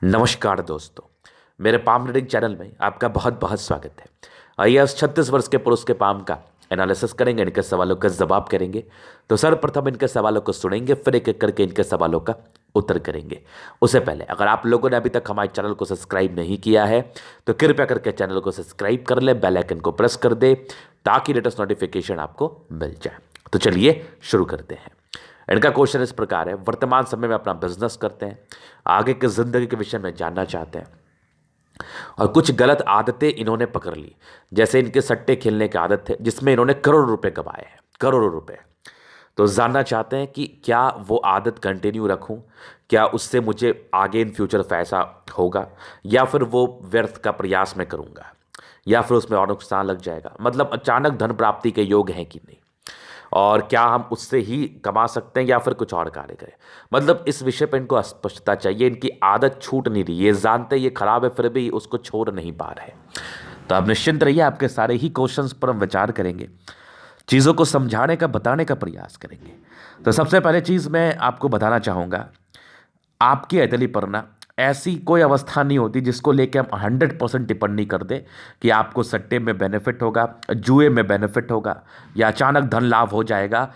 नमस्कार दोस्तों। मेरे पाम रीडिंग चैनल में आपका बहुत बहुत स्वागत है। आइए आज 36 वर्ष के पुरुष के पाम का एनालिसिस करेंगे, इनके सवालों का जवाब करेंगे। तो सर्वप्रथम इनके सवालों को सुनेंगे, फिर एक एक करके इनके सवालों का उत्तर करेंगे। उससे पहले अगर आप लोगों ने अभी तक हमारे चैनल को सब्सक्राइब नहीं किया है तो कृपया करके चैनल को सब्सक्राइब कर ले, बेल आइकन को प्रेस कर दे ताकि लेटेस्ट नोटिफिकेशन आपको मिल जाए। तो चलिए शुरू करते हैं। इनका क्वेश्चन इस प्रकार है, वर्तमान समय में अपना बिजनेस करते हैं, आगे की जिंदगी के विषय में जानना चाहते हैं और कुछ गलत आदतें इन्होंने पकड़ ली। जैसे इनके सट्टे खेलने की आदत है जिसमें इन्होंने करोड़ों रुपए गंवाए हैं, करोड़ों रुपए। तो जानना चाहते हैं कि क्या वो आदत कंटिन्यू रखूं, क्या उससे मुझे आगे इन फ्यूचर पैसा होगा या फिर वो व्यर्थ का प्रयास मैं करूंगा या फिर उसमें और नुकसान लग जाएगा। मतलब अचानक धन प्राप्ति के योग हैं कि नहीं, और क्या हम उससे ही कमा सकते हैं या फिर कुछ और कार्य करें। मतलब इस विषय पर इनको स्पष्टता चाहिए। इनकी आदत छूट नहीं रही, ये जानते ये खराब है फिर भी उसको छोड़ नहीं पा रहे। तो आप निश्चिंत रहिए, आपके सारे ही क्वेश्चंस पर हम विचार करेंगे, चीज़ों को समझाने का बताने का प्रयास करेंगे। तो सबसे पहले चीज़ मैं आपको बताना चाहूँगा, आपकी अतली पर ना ऐसी कोई अवस्था नहीं होती जिसको लेके हम 100% टिप्पणी कर दें कि आपको सट्टे में बेनिफिट होगा, जुए में बेनिफिट होगा या अचानक धन लाभ हो जाएगा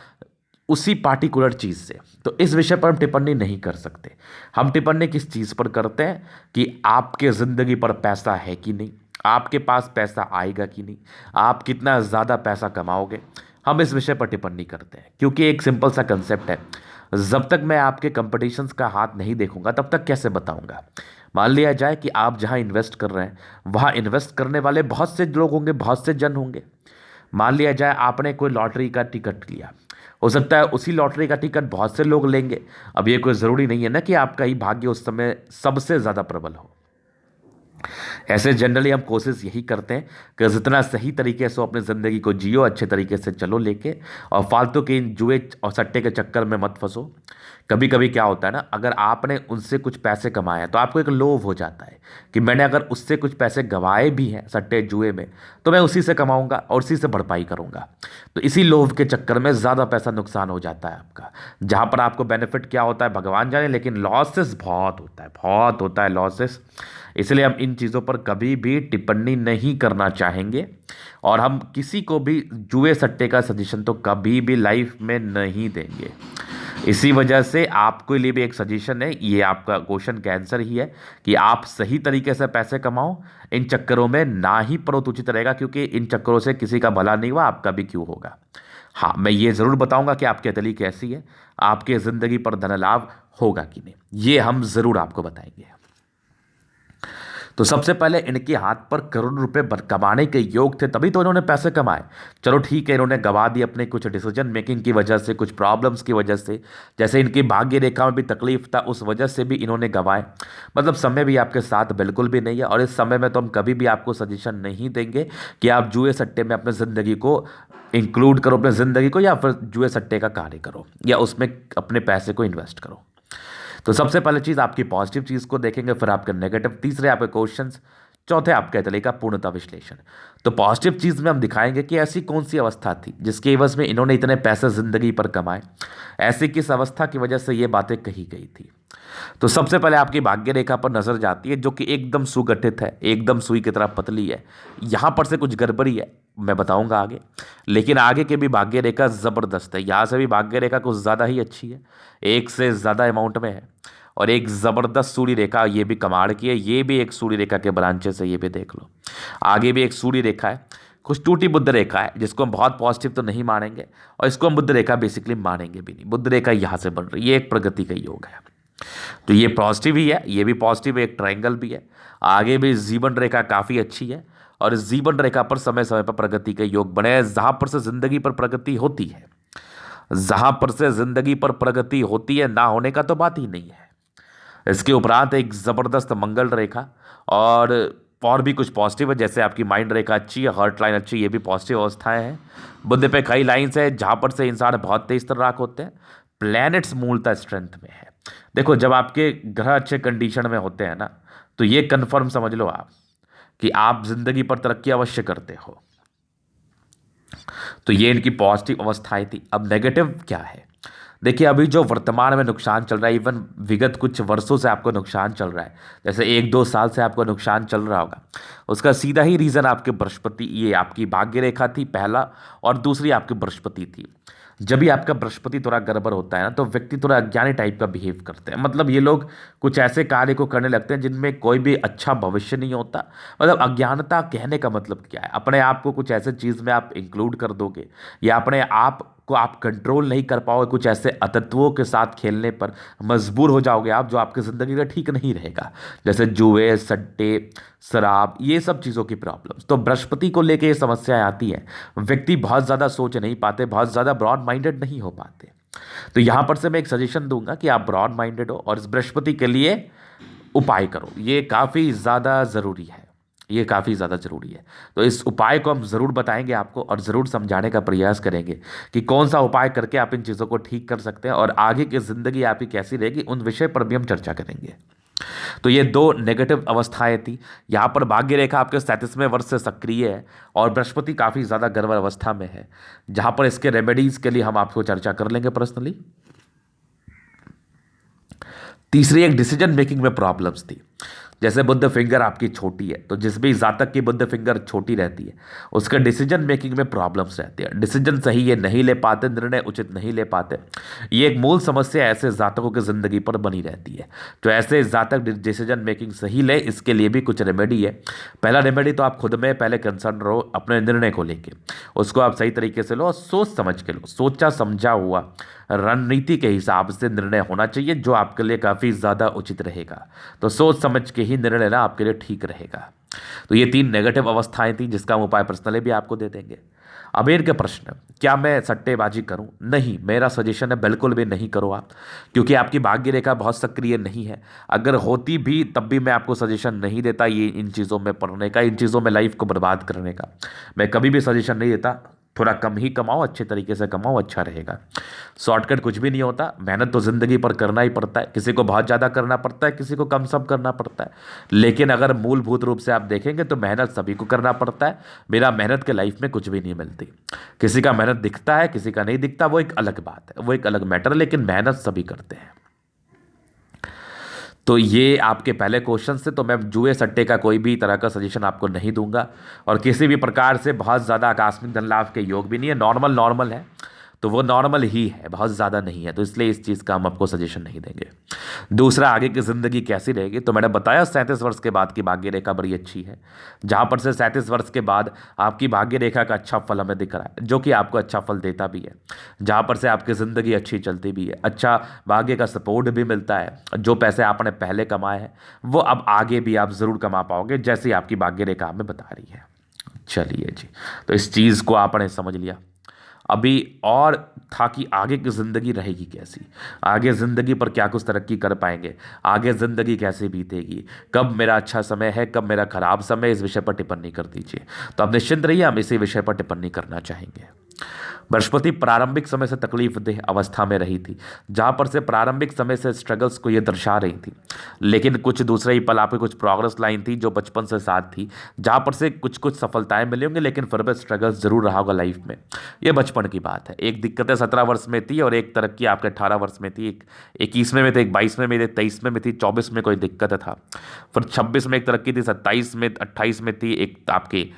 उसी पार्टिकुलर चीज़ से। तो इस विषय पर हम टिप्पणी नहीं कर सकते। हम टिप्पणी किस चीज़ पर करते हैं कि आपके ज़िंदगी पर पैसा है कि नहीं, आपके पास पैसा आएगा कि नहीं, आप कितना ज़्यादा पैसा कमाओगे। हम इस विषय पर टिप्पणी करते हैं क्योंकि एक सिंपल सा कंसेप्ट है, जब तक मैं आपके कंपटीशंस का हाथ नहीं देखूंगा तब तक कैसे बताऊंगा। मान लिया जाए कि आप जहां इन्वेस्ट कर रहे हैं वहां इन्वेस्ट करने वाले बहुत से लोग होंगे, बहुत से जन होंगे। मान लिया जाए आपने कोई लॉटरी का टिकट लिया, हो सकता है उसी लॉटरी का टिकट बहुत से लोग लेंगे। अब ये कोई ज़रूरी नहीं है ना कि आपका ही भाग्य उस समय सबसे ज़्यादा प्रबल हो। ऐसे जनरली हम कोशिश यही करते हैं कि जितना सही तरीके से अपनी ज़िंदगी को जियो, अच्छे तरीके से चलो लेके, और फालतू के इन जुए और सट्टे के चक्कर में मत फंसो। कभी कभी क्या होता है ना, अगर आपने उनसे कुछ पैसे कमाए हैं तो आपको एक लोभ हो जाता है कि मैंने अगर उससे कुछ पैसे गंवाए भी हैं सट्टे जुए में तो मैं उसी से कमाऊंगा और उसी से भरपाई करूंगा। तो इसी लोभ के चक्कर में ज़्यादा पैसा नुकसान हो जाता है आपका। जहाँ पर आपको बेनिफिट क्या होता है भगवान जाने, लेकिन लॉसेस बहुत होता है, बहुत होता है लॉसेस। इसलिए हम इन चीज़ों पर कभी भी टिप्पणी नहीं करना चाहेंगे और हम किसी को भी जुए सट्टे का सजेशन तो कभी भी लाइफ में नहीं देंगे। इसी वजह से आपके लिए भी एक सजेशन है, ये आपका क्वेश्चन का आंसर ही है कि आप सही तरीके से पैसे कमाओ, इन चक्करों में ना ही पड़ो तो उचित रहेगा, क्योंकि इन चक्करों से किसी का भला नहीं हुआ, आपका भी क्यों होगा। हाँ, मैं ये ज़रूर बताऊंगा कि आपकी अतली कैसी है, आपके ज़िंदगी पर धन लाभ होगा कि नहीं, ये हम ज़रूर आपको बताएंगे। तो सबसे पहले इनके हाथ पर करोड़ रुपए कमाने के योग थे, तभी तो इन्होंने पैसे कमाए। चलो ठीक है, इन्होंने गवा दी अपने कुछ डिसीजन मेकिंग की वजह से, कुछ प्रॉब्लम्स की वजह से, जैसे इनकी भाग्य रेखा में भी तकलीफ था उस वजह से भी इन्होंने गवाए। मतलब समय भी आपके साथ बिल्कुल भी नहीं है, और इस समय में तो हम कभी भी आपको सजेशन नहीं देंगे कि आप जुए सट्टे में अपने ज़िंदगी को इंक्लूड करो, अपने ज़िंदगी को, या फिर जुए सट्टे का कार्य करो या उसमें अपने पैसे को इन्वेस्ट करो। तो सबसे पहले चीज़ आपकी पॉजिटिव चीज़ को देखेंगे, फिर आपके नेगेटिव, तीसरे आपके क्वेश्चंस, चौथे आपके तले का पूर्णता विश्लेषण। तो पॉजिटिव चीज़ में हम दिखाएंगे कि ऐसी कौन सी अवस्था थी जिसके एवज में इन्होंने इतने पैसे जिंदगी पर कमाए, ऐसी किस अवस्था की वजह से ये बातें कही गई थी। तो सबसे पहले आपकी भाग्य रेखा पर नजर जाती है जो कि एकदम सुगठित है, एकदम सुई की तरह पतली है। यहाँ पर से कुछ गड़बड़ी है, मैं बताऊंगा आगे, लेकिन आगे की भी भाग्य रेखा ज़बरदस्त है। यहाँ से भी भाग्य रेखा कुछ ज़्यादा ही अच्छी है, एक से ज़्यादा अमाउंट में है। और एक ज़बरदस्त सूर्य रेखा, ये भी कमाल की है, ये भी एक सूर्य रेखा के ब्रांचेस है, ये भी देख लो। आगे भी एक सूर्य रेखा है, कुछ टूटी बुद्ध रेखा है जिसको हम बहुत पॉजिटिव तो नहीं मानेंगे, और इसको हम बुद्ध रेखा बेसिकली मानेंगे भी नहीं। बुद्ध रेखा यहाँ से बन रही है, ये एक प्रगति का योग है। तो ये पॉजिटिव ही है, ये भी पॉजिटिव है, एक ट्रायंगल भी है। आगे भी जीवन रेखा काफ़ी अच्छी है, और इस जीवन रेखा पर समय समय पर प्रगति के योग बने हैं। जहाँ पर से जिंदगी पर प्रगति होती है, जहाँ पर से जिंदगी पर प्रगति होती है, ना होने का तो बात ही नहीं है। इसके उपरांत एक ज़बरदस्त मंगल रेखा, और भी कुछ पॉजिटिव है, जैसे आपकी माइंड रेखा अच्छी है, हार्ट लाइन अच्छी है, ये भी पॉजिटिव अवस्थाएं हैं। बुध पे कई लाइन्स है जहाँ पर से इंसान बहुत तेज तर्राक होते हैं। प्लैनेट्स मूलतः स्ट्रेंथ में है। देखो, जब आपके ग्रह अच्छे कंडीशन में होते हैं ना, तो ये कन्फर्म समझ लो आप कि आप जिंदगी पर तरक्की अवश्य करते हो। तो ये इनकी पॉजिटिव अवस्थाएं थी। अब नेगेटिव क्या है? देखिए अभी जो वर्तमान में नुकसान चल रहा है, इवन विगत कुछ वर्षों से आपको नुकसान चल रहा है, जैसे 1-2 साल से आपको नुकसान चल रहा होगा, उसका सीधा ही रीज़न आपके बृहस्पति, ये आपकी भाग्य रेखा थी पहला, और दूसरी आपकी बृहस्पति थी। जब भी आपका बृहस्पति थोड़ा गड़बड़ होता है ना, तो व्यक्ति थोड़ा अज्ञानी टाइप का बिहेव करते हैं। मतलब ये लोग कुछ ऐसे कार्य को करने लगते हैं जिनमें कोई भी अच्छा भविष्य नहीं होता। मतलब अज्ञानता कहने का मतलब क्या है, अपने आप को कुछ ऐसे चीज़ में आप इंक्लूड कर दोगे, या अपने आप को आप कंट्रोल नहीं कर पाओगे, कुछ ऐसे अतत्वों के साथ खेलने पर मजबूर हो जाओगे आप, जो आपकी ज़िंदगी का ठीक नहीं रहेगा, जैसे जुए, सट्टे, शराब, ये सब चीज़ों की प्रॉब्लम्स। तो बृहस्पति को लेके ये समस्याएं आती हैं। व्यक्ति बहुत ज़्यादा सोच नहीं पाते, बहुत ज़्यादा ब्रॉड माइंडेड नहीं हो पाते। तो यहाँ पर से मैं एक सजेशन दूंगा कि आप ब्रॉड माइंडेड हो और इस बृहस्पति के लिए उपाय करो। ये काफ़ी ज़्यादा ज़रूरी है, ये काफ़ी ज़्यादा ज़रूरी है। तो इस उपाय को हम ज़रूर बताएंगे आपको और ज़रूर समझाने का प्रयास करेंगे कि कौन सा उपाय करके आप इन चीज़ों को ठीक कर सकते हैं और आगे की ज़िंदगी आपकी कैसी रहेगी, उन विषय पर भी हम चर्चा करेंगे। तो ये दो नेगेटिव अवस्थाएं थी। यहाँ पर भाग्य रेखा आपके 37वें वर्ष से सक्रिय है और बृहस्पति काफ़ी ज़्यादा गड़बड़ अवस्था में है, जहाँ पर इसके रेमेडीज़ के लिए हम आपको चर्चा कर लेंगे पर्सनली। तीसरी एक डिसीजन मेकिंग में प्रॉब्लम्स थी। जैसे बुध फिंगर आपकी छोटी है, तो जिस भी जातक की बुध फिंगर छोटी रहती है उसके डिसीजन मेकिंग में प्रॉब्लम्स रहती है। डिसीजन सही ये नहीं ले पाते, निर्णय उचित नहीं ले पाते। ये एक मूल समस्या ऐसे जातकों की ज़िंदगी पर बनी रहती है। तो ऐसे जातक डिसीजन मेकिंग सही ले, इसके लिए भी कुछ रेमेडी है। पहला रेमेडी तो आप खुद में पहले कंसर्न रहो अपने निर्णय को लेके, उसको आप सही तरीके से लो और सोच समझ के लो। सोचा समझा हुआ रणनीति के हिसाब से निर्णय होना चाहिए जो आपके लिए काफ़ी ज़्यादा उचित रहेगा। तो सोच समझ के ही निर्णय लेना आपके लिए ठीक रहेगा। तो ये 3 नेगेटिव अवस्थाएं थी जिसका हम उपाय पर्सनली भी आपको दे देंगे। अबेर के प्रश्न, क्या मैं सट्टेबाजी करूं? नहीं, मेरा सजेशन है बिल्कुल भी नहीं करो आप, क्योंकि आपकी भाग्य रेखा बहुत सक्रिय नहीं है। अगर होती भी तब भी मैं आपको सजेशन नहीं देता ये इन चीज़ों में पढ़ने का, इन चीज़ों में लाइफ को बर्बाद करने का। मैं कभी भी सजेशन नहीं देता। थोड़ा कम ही कमाओ, अच्छे तरीके से कमाओ, अच्छा रहेगा। शॉर्टकट कुछ भी नहीं होता। मेहनत तो ज़िंदगी पर करना ही पड़ता है। किसी को बहुत ज़्यादा करना पड़ता है, किसी को कम सम करना पड़ता है, लेकिन अगर मूलभूत रूप से आप देखेंगे तो मेहनत सभी को करना पड़ता है। बिना मेहनत के लाइफ में कुछ भी नहीं मिलती। किसी का मेहनत दिखता है, किसी का नहीं दिखता, वो एक अलग बात है, वो एक अलग मैटर है, लेकिन मेहनत सभी करते हैं। तो ये आपके पहले क्वेश्चन से, तो मैं जुए सट्टे का कोई भी तरह का सजेशन आपको नहीं दूंगा, और किसी भी प्रकार से बहुत ज़्यादा आकस्मिक धन लाभ के योग भी नहीं है। नॉर्मल नॉर्मल है तो वो नॉर्मल ही है, बहुत ज़्यादा नहीं है, तो इसलिए इस चीज़ का हम आपको सजेशन नहीं देंगे। दूसरा, आगे की ज़िंदगी कैसी रहेगी, तो मैंने बताया 37 वर्ष के बाद की भाग्य रेखा बड़ी अच्छी है, जहाँ पर से 37 वर्ष के बाद आपकी भाग्य रेखा का अच्छा फल हमें दिख रहा है, जो कि आपको अच्छा फल देता भी है, जहाँ पर से आपकी ज़िंदगी अच्छी चलती भी है, अच्छा भाग्य का सपोर्ट भी मिलता है। जो पैसे आपने पहले कमाए हैं वो अब आगे भी आप ज़रूर कमा पाओगे, जैसे आपकी भाग्य रेखा हमें बता रही है। चलिए जी, तो इस चीज़ को आपने समझ लिया। अभी और था कि आगे की ज़िंदगी रहेगी कैसी, आगे ज़िंदगी पर क्या कुछ तरक्की कर पाएंगे, आगे ज़िंदगी कैसे बीतेगी, कब मेरा अच्छा समय है, कब मेरा खराब समय, इस विषय पर टिप्पणी कर दीजिए। तो आप निश्चिंत रहिए, हम इसी विषय पर टिप्पणी करना चाहेंगे। बृहस्पति प्रारंभिक समय से तकलीफ देह अवस्था में रही थी, जहाँ पर से प्रारंभिक समय से स्ट्रगल्स को ये दर्शा रही थी, लेकिन कुछ दूसरे ही पल आपकी कुछ प्रोग्रेस लाइन थी जो बचपन से साथ थी, जहाँ पर से कुछ कुछ सफलताएं मिली होंगी, लेकिन फिर भी स्ट्रगल्स जरूर रहा होगा लाइफ में। ये बचपन की बात है। एक दिक्कतें 17 वर्ष में थी और एक तरक्की आपके 18 वर्ष में थी। एक 21वें में थे, एक 22वें में थे, 23वें में थी, 24 में कोई दिक्कत था, फिर 26 में एक तरक्की थी, 27 में, 28 में थी, एक आपके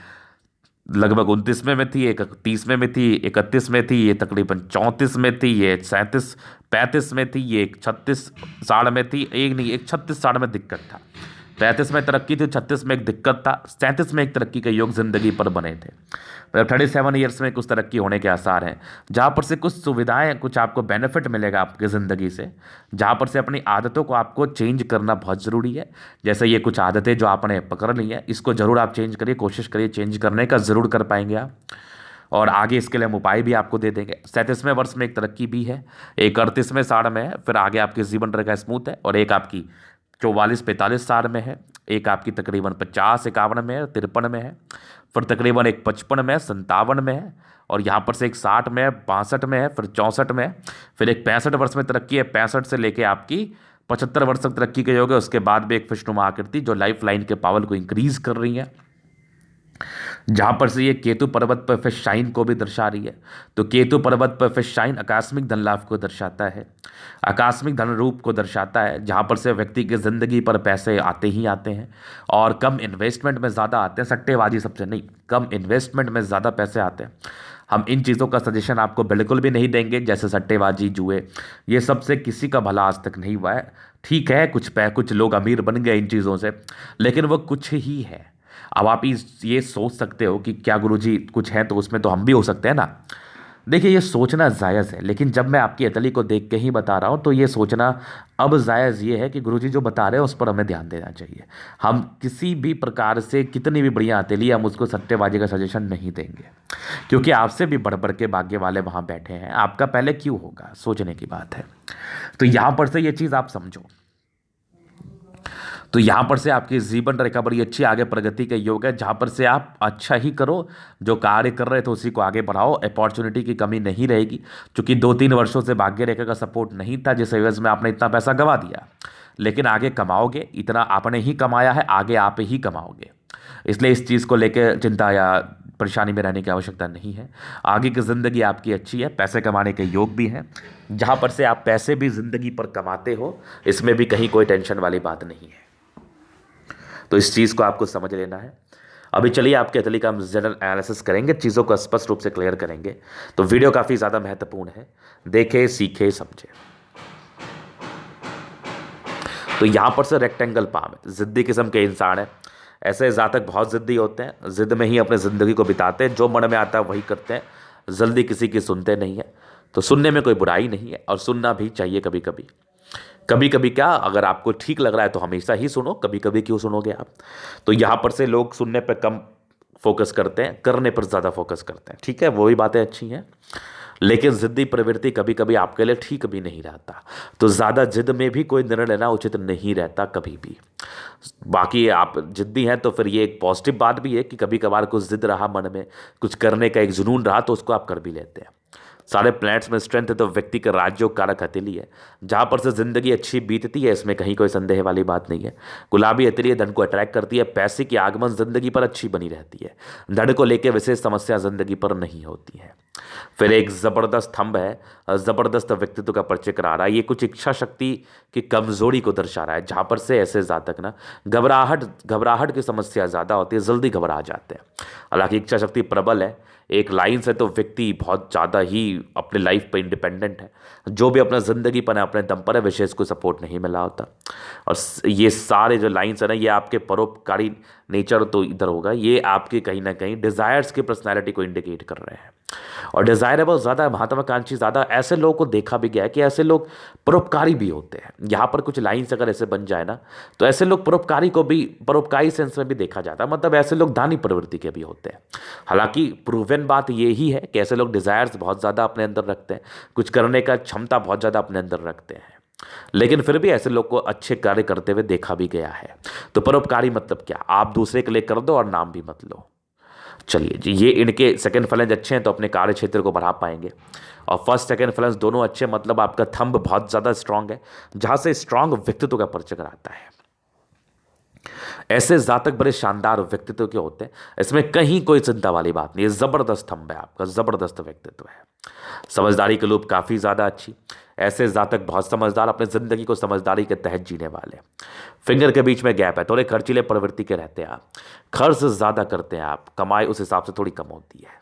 लगभग 29वें में थी, एक 30वें में थी, 31 में थी, ये तकरीबन 34 में थी, ये 37 35 में थी, ये 36 साढ़ में थी, एक नहीं, एक 36 साढ़ में दिक्कत था। 35 में तरक्की थी, 36 में एक दिक्कत था, 37 में एक तरक्की के योग जिंदगी पर बने थे। 37 ईयर्स में कुछ तरक्की होने के आसार हैं, जहाँ पर से कुछ सुविधाएं, कुछ आपको बेनिफिट मिलेगा आपकी ज़िंदगी से, जहाँ पर से अपनी आदतों को आपको चेंज करना बहुत ज़रूरी है। जैसे ये कुछ आदतें जो आपने पकड़ ली हैं, इसको ज़रूर आप चेंज करिए, कोशिश करिए चेंज करने का, ज़रूर कर पाएंगे आप। और आगे इसके लिए हम उपाय भी आपको दे देंगे। 37वें वर्ष में एक तरक्की भी है, एक 38वें साढ़ में है, फिर आगे आपकी जीवन रेखा स्मूथ है, और एक आपकी 44-45 साल में है, एक आपकी तकरीबन 50-51 में है, 53 में है, फिर तकरीबन एक 55 में है, 57 में है, और यहाँ पर से एक 60 में है, 62 में है, फिर 64 में है, फिर एक 65 वर्ष में तरक्की है। 65 से लेके आपकी 75 वर्ष तक तरक्की के योग है। उसके बाद भी एक फिशनुमा आकृति जो लाइफ लाइन के पावर को इंक्रीज कर रही है। जहां पर से ये केतु पर्वत पर फिर शाइन को भी दर्शा रही है। तो केतु पर्वत पर फिर शाइन आकस्मिक धन लाभ को दर्शाता है, आकस्मिक धन रूप को दर्शाता है, जहां पर से व्यक्ति की जिंदगी पर पैसे आते ही आते हैं और कम इन्वेस्टमेंट में ज़्यादा आते हैं। सट्टेबाजी सबसे नहीं, कम इन्वेस्टमेंट में ज़्यादा पैसे आते हैं। हम इन चीज़ों का सजेशन आपको बिल्कुल भी नहीं देंगे, जैसे सट्टेबाजी, जुए, ये सबसे किसी का भला आज तक नहीं हुआ है। ठीक है, कुछ लोग अमीर बन गए इन चीज़ों से, लेकिन वो कुछ ही है। अब आप ये सोच सकते हो कि क्या गुरुजी कुछ है तो उसमें तो हम भी हो सकते हैं ना। देखिए, ये सोचना जायज़ है, लेकिन जब मैं आपकी अतली को देख के ही बता रहा हूँ तो ये सोचना अब जायज़ ये है कि गुरुजी जो बता रहे हैं उस पर हमें ध्यान देना चाहिए। हम किसी भी प्रकार से कितनी भी बढ़िया अतली, हम उसको सट्टेबाजी का सजेशन नहीं देंगे, क्योंकि आपसे भी बढ़ बढ़ के भाग्य वाले वहाँ बैठे हैं। आपका पहले क्यों होगा, सोचने की बात है। तो यहाँ पर से ये चीज़ आप समझो। तो यहाँ पर से आपकी जीवन रेखा बड़ी अच्छी आगे प्रगति का योग है, जहाँ पर से आप अच्छा ही करो, जो कार्य कर रहे थे उसी को आगे बढ़ाओ। अपॉर्चुनिटी की कमी नहीं रहेगी, क्योंकि 2-3 वर्षों से भाग्य रेखा का सपोर्ट नहीं था, जिस एवज में आपने इतना पैसा गंवा दिया। लेकिन आगे कमाओगे, इतना आपने ही कमाया है, आगे आप ही कमाओगे। इसलिए इस चीज़ को लेकर चिंता या परेशानी में रहने की आवश्यकता नहीं है। आगे की ज़िंदगी आपकी अच्छी है, पैसे कमाने के योग भी हैं, जहाँ पर से आप पैसे भी ज़िंदगी पर कमाते हो, इसमें भी कहीं कोई टेंशन वाली बात नहीं है। तो इस चीज़ को आपको समझ लेना है। अभी चलिए आपके अतली का हम जनरल एनालिसिस करेंगे, चीज़ों को स्पष्ट रूप से क्लियर करेंगे। तो वीडियो काफ़ी ज़्यादा महत्वपूर्ण है, देखें, सीखें, समझें। तो यहाँ पर से रेक्टेंगल पाम है, ज़िद्दी किस्म के इंसान है। ऐसे जातक बहुत ज़िद्दी होते हैं, ज़िद में ही अपनी ज़िंदगी को बिताते हैं, जो मन में आता है वही करते हैं, जल्दी किसी की सुनते नहीं है। तो सुनने में कोई बुराई नहीं है, और सुनना भी चाहिए कभी कभी। कभी कभी क्या, अगर आपको ठीक लग रहा है तो हमेशा ही सुनो, कभी कभी क्यों सुनोगे आप। तो यहाँ पर से लोग सुनने पर कम फोकस करते हैं, करने पर ज़्यादा फोकस करते हैं। ठीक है, वो भी बातें अच्छी हैं, लेकिन ज़िद्दी प्रवृत्ति कभी कभी आपके लिए ठीक भी नहीं रहता। तो ज़्यादा जिद में भी कोई निर्णय लेना उचित नहीं रहता कभी भी। बाकी आप जिद्दी हैं तो फिर ये एक पॉजिटिव बात भी है कि कभी कभार कुछ जिद रहा मन में, कुछ करने का एक जुनून रहा, तो उसको आप कर भी लेते हैं। सारे प्लैनेट्स में स्ट्रेंथ है तो व्यक्ति का राज्य कारक हथेली है, जहाँ पर से जिंदगी अच्छी बीतती है, इसमें कहीं कोई संदेह वाली बात नहीं है। गुलाबी हथेली धन को अट्रैक्ट करती है, पैसे की आगमन जिंदगी पर अच्छी बनी रहती है, धन को लेकर विशेष समस्या जिंदगी पर नहीं होती है। फिर एक ज़बरदस्त थंब है, ज़बरदस्त व्यक्तित्व का परिचय करा रहा है। ये कुछ इच्छा शक्ति की कमजोरी को दर्शा रहा है, जहाँ पर से ऐसे जातक ना घबराहट की समस्या ज़्यादा होती है, जल्दी घबरा जाते हैं। हालांकि इच्छा शक्ति प्रबल है, एक लाइन से तो व्यक्ति बहुत ज़्यादा ही अपने लाइफ पे इंडिपेंडेंट है, जो भी अपना ज़िंदगी पर है अपने दम पर है, विशेष को सपोर्ट नहीं मिला होता। और ये सारे जो लाइन्स है ना, ये आपके परोपकारी नेचर तो इधर होगा, ये आपके कहीं ना कहीं डिज़ायर्स की पर्सनैलिटी को इंडिकेट कर रहे हैं। और डिज़ायरेबल ज़्यादा, महत्वाकांक्षी ज़्यादा, ऐसे लोगों को देखा भी गया है कि ऐसे लोग परोपकारी भी होते हैं। यहाँ पर कुछ लाइन्स अगर ऐसे बन जाए ना, तो ऐसे लोग परोपकारी को भी परोपकारी सेंस में भी देखा जाता है, मतलब ऐसे लोग दानी प्रवृत्ति के भी होते हैं। हालांकि प्रूवन बात ये ही है कि ऐसे लोग डिज़ायर्स बहुत ज़्यादा अपने अंदर रखते हैं, कुछ करने का क्षमता बहुत ज़्यादा अपने अंदर रखते हैं, लेकिन फिर भी ऐसे लोग को अच्छे कार्य करते हुए देखा भी गया है। तो परोपकारी मतलब क्या, आप दूसरे के लिए कर दो और नाम भी मत लो। चलिए जी, ये इनके सेकंड फ्लैंज अच्छे हैं तो अपने कार्य क्षेत्र को बढ़ा पाएंगे। और फर्स्ट सेकंड फ्लैंज दोनों अच्छे, मतलब आपका थंब बहुत ज़्यादा स्ट्रांग है, जहाँ से स्ट्रांग व्यक्तित्व का परिचय कराता है। ऐसे जातक बड़े शानदार व्यक्तित्व के होते हैं, इसमें कहीं कोई चिंता वाली बात नहीं है। ज़बरदस्त थंब है आपका, ज़बरदस्त व्यक्तित्व है। समझदारी की लूप काफ़ी ज़्यादा अच्छी, ऐसे जातक बहुत समझदार, अपनी ज़िंदगी को समझदारी के तहत जीने वाले। फिंगर के बीच में गैप है, थोड़े खर्चीले प्रवृत्ति के रहते हैं आप, खर्च ज़्यादा करते हैं आप, कमाई उस हिसाब से थोड़ी कम होती है।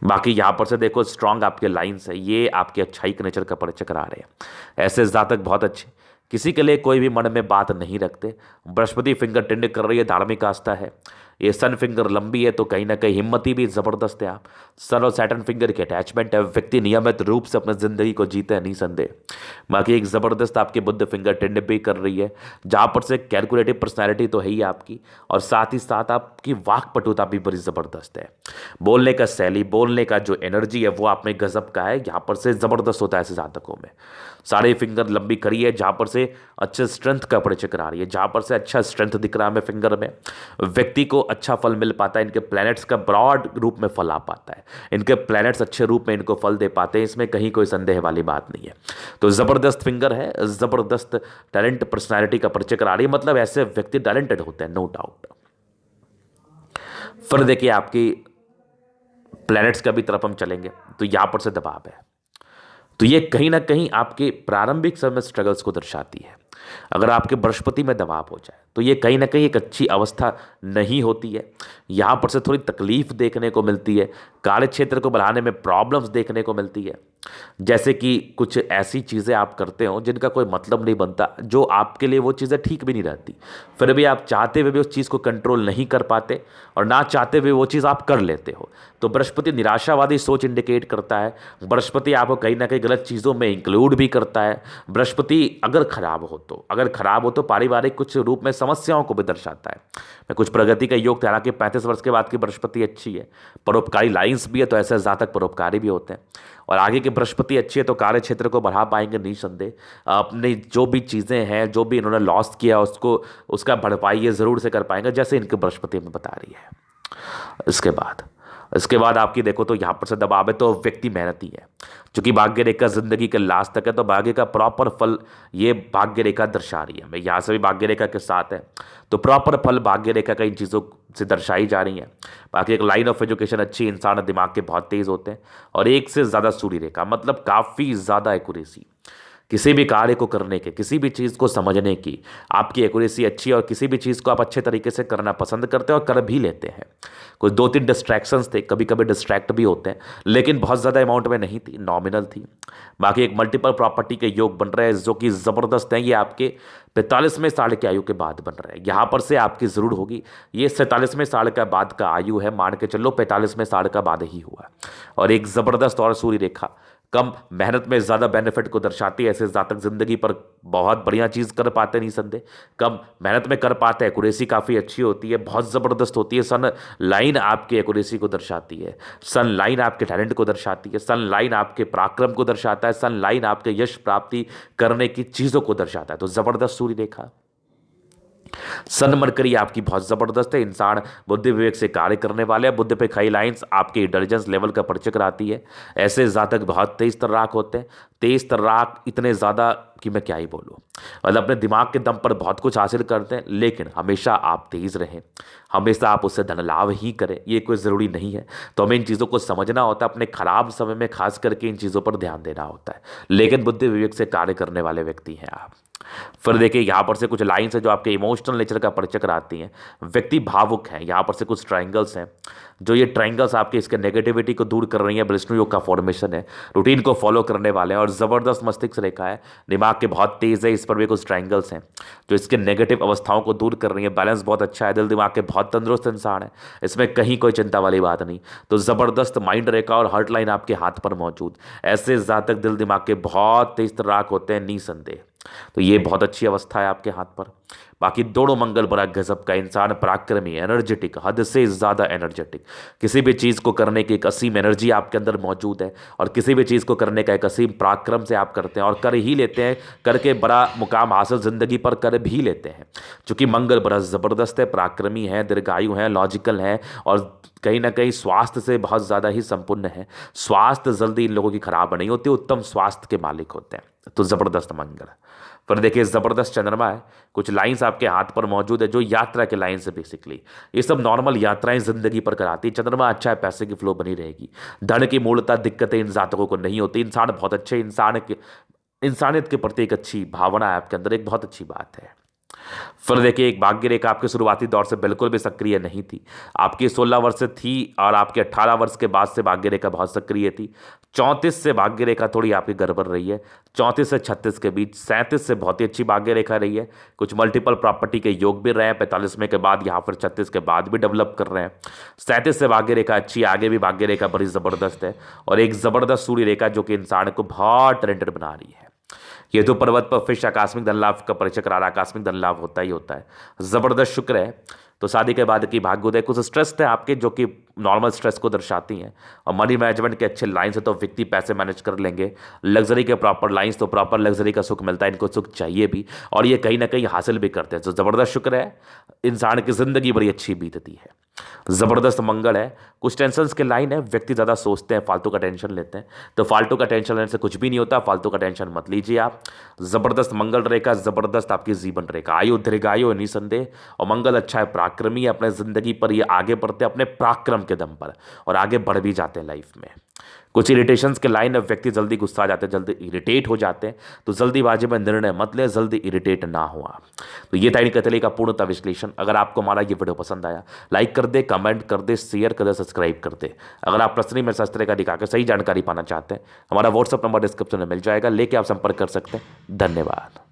बाकी यहाँ पर से देखो स्ट्रांग आपके लाइन्स है, ये आपके अच्छाई के नेचर का परिचय करा रहे हैं। ऐसे जातक बहुत अच्छे, किसी के लिए कोई भी मन में बात नहीं रखते। बृहस्पति फिंगर टेंड कर रही है, धार्मिक आस्था है। ये सन फिंगर लंबी है तो कहीं ना कहीं हिम्मती भी ज़बरदस्त है आप। सन और सैटर्न फिंगर की अटैचमेंट है, व्यक्ति नियमित रूप से अपनी ज़िंदगी को जीते हैं, नहीं संदेह। बाकी एक ज़बरदस्त आपकी बुद्ध फिंगर टेंड भी कर रही है, जहाँ पर से कैलकुलेटिव पर्सनैलिटी तो है ही आपकी, और साथ ही साथ आपकी वाक्पटुता भी बड़ी ज़बरदस्त है। बोलने का शैली, बोलने का जो एनर्जी है वो आप में गजब का है, यहाँ पर से ज़बरदस्त होता है ऐसे जातकों में। सारे फिंगर लंबी करी है, जहाँ पर से अच्छे स्ट्रेंथ का परिचय करा रही है, जहाँ पर से अच्छा स्ट्रेंथ दिख रहा है हमें फिंगर में। व्यक्ति को अच्छा फल मिल पाता है, इनके प्लैनेट्स का ब्रॉड रूप में फल आ पाता है, इनके प्लैनेट्स अच्छे रूप में इनको फल दे पाते हैं, इसमें कहीं कोई संदेह वाली बात नहीं है। तो ज़बरदस्त फिंगर है, ज़बरदस्त टैलेंट पर्सनैलिटी का परिचय करा रही है, मतलब ऐसे व्यक्ति टैलेंटेड होते हैं, नो डाउट। फिर देखिए आपकी प्लैनेट्स का भी तरफ हम चलेंगे तो यहाँ पर से दबाव है, तो ये कहीं ना कहीं आपके प्रारंभिक समय स्ट्रगल्स को दर्शाती है। अगर आपके बृहस्पति में दबाव हो जाए तो ये कहीं ना कहीं एक अच्छी अवस्था नहीं होती है। यहाँ पर से थोड़ी तकलीफ देखने को मिलती है, कार्य क्षेत्र को बढ़ाने में प्रॉब्लम्स देखने को मिलती है, जैसे कि कुछ ऐसी चीज़ें आप करते हो जिनका कोई मतलब नहीं बनता, जो आपके लिए वो चीज़ें ठीक भी नहीं रहती, फिर भी आप चाहते हुए भी उस चीज़ को कंट्रोल नहीं कर पाते और ना चाहते हुए वो चीज़ आप कर लेते हो। तो बृहस्पति निराशावादी सोच इंडिकेट करता है, बृहस्पति आपको कहीं ना कहीं गलत चीज़ों में इंक्लूड भी करता है। बृहस्पति अगर खराब हो तो पारिवारिक कुछ रूप में समस्याओं को भी दर्शाता है। मैं कुछ प्रगति का योग, हालांकि 35 वर्ष के बाद की बृहस्पति अच्छी है, परोपकारी लाइन्स भी है, तो ऐसे जातक परोपकारी भी होते हैं। और आगे की बृहस्पति अच्छी है तो कार्य क्षेत्र को बढ़ा पाएंगे निसंदेह। अपने जो भी चीज़ें हैं, जो भी इन्होंने लॉस किया उसको, उसका भरपाई ये ज़रूर से कर पाएंगे, जैसे इनकी बृहस्पति हमें बता रही है। इसके बाद आपकी देखो तो यहाँ पर से दबाव है, तो व्यक्ति मेहनती है, क्योंकि भाग्य रेखा जिंदगी के लास्ट तक है, तो भाग्य का प्रॉपर फल ये भाग्य रेखा दर्शा रही है। मैं यहाँ से भी भाग्य रेखा के साथ है, तो प्रॉपर फल भाग्य रेखा का इन चीज़ों से दर्शाई जा रही है। बाकी एक लाइन ऑफ एजुकेशन अच्छी, इंसान दिमाग के बहुत तेज़ होते हैं, और एक से ज़्यादा सूर्य रेखा, मतलब काफ़ी ज़्यादा एक्यूरेसी किसी भी कार्य को करने के, किसी भी चीज़ को समझने की आपकी एक्यूरेसी अच्छी है, और किसी भी चीज़ को आप अच्छे तरीके से करना पसंद करते हैं और कर भी लेते हैं। कुछ 2-3 डिस्ट्रैक्शंस थे, कभी कभी डिस्ट्रैक्ट भी होते हैं, लेकिन बहुत ज़्यादा अमाउंट में नहीं थी, नॉमिनल थी। बाकी एक मल्टीपल प्रॉपर्टी के योग बन रहे हैं जो कि ज़बरदस्त हैं, ये आपके 45वें साल की आयु के बाद बन रहे हैं। यहाँ पर से आपकी ज़रूर होगी, ये 47वें साल का बाद का आयु है, मान के चलो 45वें साल का बाद ही हुआ। और एक ज़बरदस्त और सूर्य रेखा कम मेहनत में ज़्यादा बेनिफिट को दर्शाती है। ऐसे जातक जिंदगी पर बहुत बढ़िया चीज़ कर पाते नहीं संदेह, कम मेहनत में कर पाते हैं, एक्यूरेसी काफ़ी अच्छी होती है, बहुत ज़बरदस्त होती है। सन लाइन आपकी एक्यूरेसी को दर्शाती है, सन लाइन आपके टैलेंट को दर्शाती है, सन लाइन आपके पराक्रम को दर्शाता है, सन लाइन आपके यश प्राप्ति करने की चीज़ों को दर्शाता है। तो ज़बरदस्त सूर्य रेखा। सन मरकरी आपकी बहुत ज़बरदस्त है, इंसान बुद्धि विवेक से कार्य करने वाले हैं, बुद्धि पे खाई लाइन्स आपके इंटेलिजेंस लेवल का परिचय कराती है। ऐसे जातक बहुत तेज तर्राक होते हैं, तेज तर्राक इतने ज़्यादा कि मैं क्या ही बोलूँ, मतलब अपने दिमाग के दम पर बहुत कुछ हासिल करते हैं, लेकिन हमेशा आप तेज़ रहें, हमेशा आप उससे धन लाभ ही करें, ये कोई ज़रूरी नहीं है। तो हमें इन चीज़ों को समझना होता है, अपने खराब समय में खास करके इन चीज़ों पर ध्यान देना होता है, लेकिन बुद्धि विवेक से कार्य करने वाले व्यक्ति हैं आप। फिर देखिए यहाँ पर से कुछ लाइन्स है जो आपके इमोशनल नेचर का परिचय कराती हैं। व्यक्ति भावुक है, यहाँ पर से कुछ ट्रायंगल्स हैं, जो ये ट्रायंगल्स आपके इसके नेगेटिविटी को दूर कर रही है। विष्णु योग का फॉर्मेशन है, रूटीन को फॉलो करने वाले हैं, और ज़बरदस्त मस्तिष्क रेखा है, दिमाग के बहुत तेज़ है, इस पर भी कुछ ट्रायंगल्स हैं जो इसके नेगेटिव अवस्थाओं को दूर कर रही है। बैलेंस बहुत अच्छा है, दिल दिमाग के बहुत तंदुरुस्त इंसान है, इसमें कहीं कोई चिंता वाली बात नहीं। तो ज़बरदस्त माइंड रेखा और हार्ट लाइन आपके हाथ पर मौजूद, ऐसे जातक दिल दिमाग के बहुत तेज तर्राक होते हैं निसंदेह। तो ये बहुत अच्छी अवस्था है आपके हाथ पर। बाकी दोनों मंगल बड़ा गजब का इंसान, पराक्रमी, एनर्जेटिक, हद से ज़्यादा एनर्जेटिक, किसी भी चीज़ को करने की एक असीम एनर्जी आपके अंदर मौजूद है, और किसी भी चीज़ को करने का एक असीम पराक्रम से आप करते हैं और कर ही लेते हैं, करके बड़ा मुकाम हासिल ज़िंदगी पर कर भी लेते हैं। चूँकि मंगल बड़ा ज़बरदस्त है, पराक्रमी है, दीर्घायु है, लॉजिकल है, और कहीं ना कहीं स्वास्थ्य से बहुत ज़्यादा ही संपूर्ण है। स्वास्थ्य जल्दी इन लोगों की खराब नहीं होती, उत्तम स्वास्थ्य के मालिक होते हैं। तो ज़बरदस्त मंगल। फिर देखिए ज़बरदस्त चंद्रमा है, कुछ लाइंस आपके हाथ पर मौजूद है जो यात्रा के लाइंस है। बेसिकली ये सब नॉर्मल यात्राएं जिंदगी पर कराती है। चंद्रमा अच्छा है, पैसे की फ्लो बनी रहेगी, धन की मूलता दिक्कतें इन जातकों को नहीं होती। इंसान बहुत अच्छे, इंसानियत के प्रति एक अच्छी भावना है आपके अंदर, एक बहुत अच्छी बात है। फिर देखिए एक भाग्य रेखा आपके शुरुआती दौर से बिल्कुल भी सक्रिय नहीं थी, आपकी 16 वर्ष से थी, और आपके 18 वर्ष के बाद से भाग्य रेखा बहुत सक्रिय थी। 34 से भाग्य रेखा थोड़ी आपकी गड़बड़ रही है, 34 से 36 के बीच। 37 से बहुत ही अच्छी भाग्य रेखा रही है, कुछ मल्टीपल प्रॉपर्टी के योग भी रहे हैं 45वें के बाद, यहाँ फिर 36 के बाद भी डेवलप कर रहे हैं। 37 से भाग्य रेखा अच्छी, आगे भी भाग्य रेखा बड़ी ज़बरदस्त है, और एक ज़बरदस्त सूर्य रेखा जो कि इंसान को बहुत टैलेंटेड बना रही है। केतु पर्वत पर फिश आकस्मिक धन लाभ का परिचय करा रहा, आकस्मिक धन लाभ होता ही होता है। ज़बरदस्त शुक्र है, तो शादी के बाद की भाग्योदय, कुछ स्ट्रेस थे आपके जो कि नॉर्मल स्ट्रेस को दर्शाती हैं, और मनी मैनेजमेंट के अच्छे लाइन्स है तो व्यक्ति पैसे मैनेज कर लेंगे। लग्जरी के प्रॉपर लाइन्स, तो प्रॉपर लग्जरी का सुख मिलता है, इनको सुख चाहिए भी, और ये कहीं ना कहीं हासिल भी करते हैं। तो ज़बरदस्त शुक्र है, इंसान की ज़िंदगी बड़ी अच्छी बीतती है। जबरदस्त मंगल है। कुछ टेंशन के लाइन है, व्यक्ति ज्यादा सोचते हैं, फालतू का टेंशन लेते हैं, तो फालतू का टेंशन लेने से कुछ भी नहीं होता, फालतू का टेंशन मत लीजिए आप। जबरदस्त मंगल रहेगा, जबरदस्त आपकी जीवन रहेगा, आयु दीर्घायु निसंदेह। और मंगल अच्छा है, पराक्रमी है, अपने जिंदगी पर ये आगे बढ़ते हैं अपने पराक्रम के दम पर, और आगे बढ़ भी जाते हैं लाइफ में। कुछ इरिटेशंस के लाइन में व्यक्ति जल्दी गुस्सा आ जाते हैं, जल्दी इरिटेट हो जाते हैं, तो जल्दीबाजी में निर्णय मत ले, जल्दी इरिटेट ना हो आप। तो ये था इनका तरीके का पूर्णतः विश्लेषण। अगर आपको हमारा ये वीडियो पसंद आया, लाइक कर दे, कमेंट कर दे, शेयर कर दे, सब्सक्राइब कर दे। अगर आप प्रश्न में शास्त्र का दिखाकर सही जानकारी पाना चाहते हैं, हमारा व्हाट्सअप नंबर डिस्क्रिप्शन में मिल जाएगा, लेके आप संपर्क कर सकते हैं। धन्यवाद।